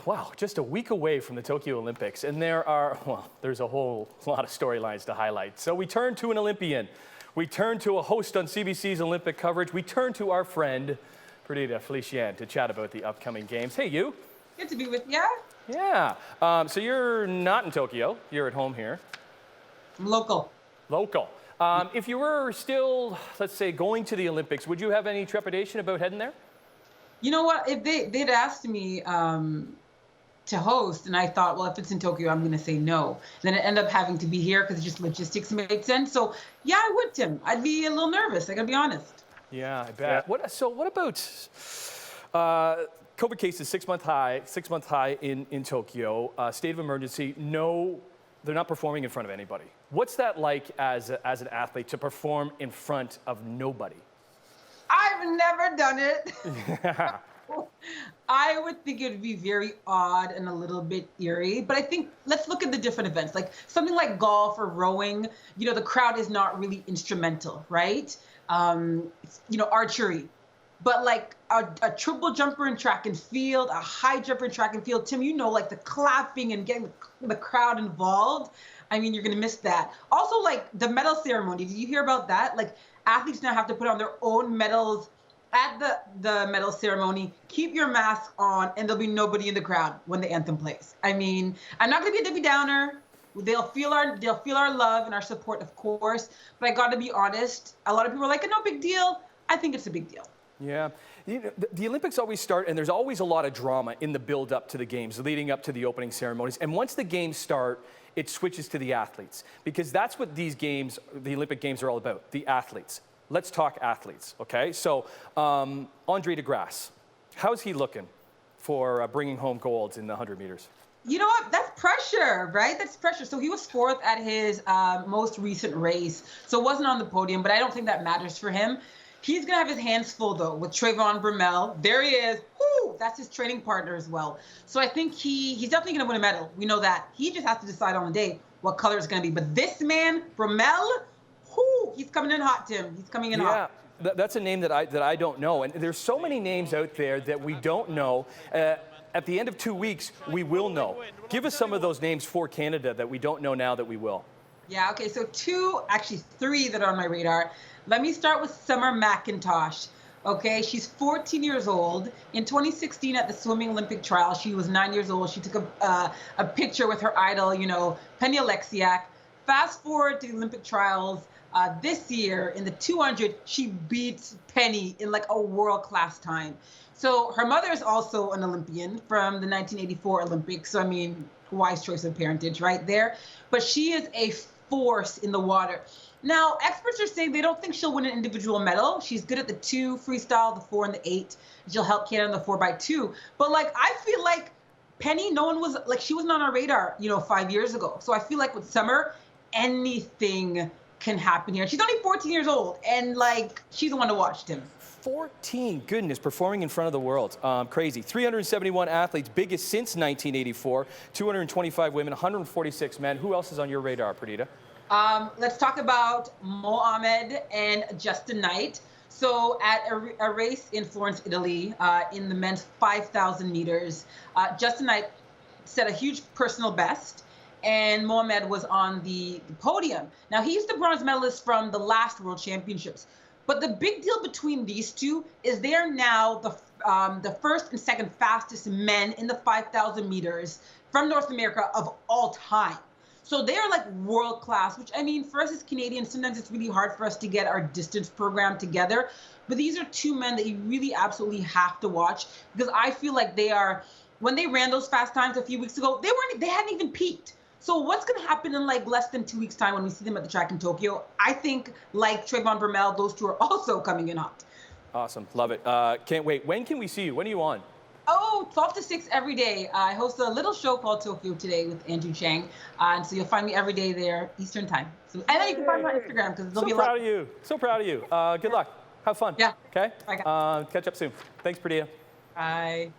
Wow, just a week away from the Tokyo Olympics, and there's a whole lot of storylines to highlight. So we turn to an Olympian. We turn to a host on CBC's Olympic coverage. We turn to our friend, Perdita Felicien, to chat about the upcoming games. Hey, you. Good to be with you. Yeah. So you're not in Tokyo. You're at home here. I'm local. Local. If you were still, let's say, going to the Olympics, would you have any trepidation about heading there? You know what? If they'd asked me to host, and I thought, well, if it's in Tokyo, I'm going to say no. Then it ended up having to be here because just logistics made sense. So yeah, I would, Tim. I'd be a little nervous. I got to be honest. Yeah, I bet. Yeah. What about COVID cases 6 month high in Tokyo? State of emergency. No, they're not performing in front of anybody. What's that like as an athlete to perform in front of nobody? I've never done it. Yeah. I would think it would be very odd and a little bit eerie, but I think let's look at the different events. Like something like golf or rowing, the crowd is not really instrumental, right? Archery. But like a triple jumper in track and field, a high jumper in track and field, Tim, like the clapping and getting the crowd involved. I mean, you're going to miss that. Also, like the medal ceremony. Did you hear about that? Like athletes now have to put on their own medals at the medal ceremony. Keep your mask on, and there'll be nobody in the crowd when the anthem plays. I mean, I'm not going to be a Debbie Downer. They'll feel our love and our support, of course. But I got to be honest. A lot of people are like, no big deal. I think it's a big deal. Yeah. The Olympics always start, and there's always a lot of drama in the build-up to the games, leading up to the opening ceremonies. And once the games start, it switches to the athletes, because that's what these games, the Olympic Games, are all about, the athletes. Let's talk athletes, okay? So, Andre DeGrasse, how's he looking for bringing home golds in the 100 meters? You know what? That's pressure, right? That's pressure. So he was fourth at his most recent race, so wasn't on the podium, but I don't think that matters for him. He's going to have his hands full, though, with Trayvon Bromell. There he is. Woo! That's his training partner as well. So I think he's definitely going to win a medal. We know that. He just has to decide on the day what color it's going to be. But this man, Bromell, he's coming in hot, Tim. He's coming in hot. Yeah, that's a name that I don't know. And there's so many names out there that we don't know. At the end of 2 weeks, we will know. Give us some of those names for Canada that we don't know now that we will. Yeah, okay, so three that are on my radar. Let me start with Summer McIntosh. Okay, she's 14 years old. In 2016 at the swimming Olympic trials, she was 9 years old. She took a picture with her idol, Penny Alexiak. Fast forward to the Olympic trials this year in the 200, she beats Penny in like a world-class time. So her mother is also an Olympian from the 1984 Olympics. So, I mean, wise choice of parentage right there. But she is a force in the water. Now, experts are saying they don't think she'll win an individual medal. She's good at the 2 freestyle, the 4, and the 8. She'll help Canada in the 4x2. But, I feel like Penny, she wasn't on our radar, 5 years ago. So I feel like with Summer, anything can happen here. She's only 14 years old, and, she's the one to watch, Tim. 14, goodness, performing in front of the world. Crazy. 371 athletes, biggest since 1984. 225 women, 146 men. Who else is on your radar, Perdita? Let's talk about Mohamed and Justin Knight. So at a race in Florence, Italy, in the men's 5,000 meters, Justin Knight set a huge personal best, and Mohamed was on the podium. Now, he's the bronze medalist from the last World Championships. But the big deal between these two is they are now the first and second fastest men in the 5,000 meters from North America of all time. So they are world class, which I mean, for us as Canadians, sometimes it's really hard for us to get our distance program together. But these are two men that you really absolutely have to watch, because I feel like they are, when they ran those fast times a few weeks ago, they hadn't even peaked. So what's going to happen in less than 2 weeks' time when we see them at the track in Tokyo? I think, like Trayvon Bromell, those two are also coming in hot. Awesome. Love it. Can't wait. When can we see you? When are you on? 12 to 6 every day. I host a little show called Tokyo Today with Andrew Chang. And so you'll find me every day there, Eastern time. So, and then you can find me on Instagram, because there'll be a lot. So proud of you. So proud of you. Good luck. Have fun. Yeah. Okay? Bye, Catch up soon. Thanks, Perdita. Bye.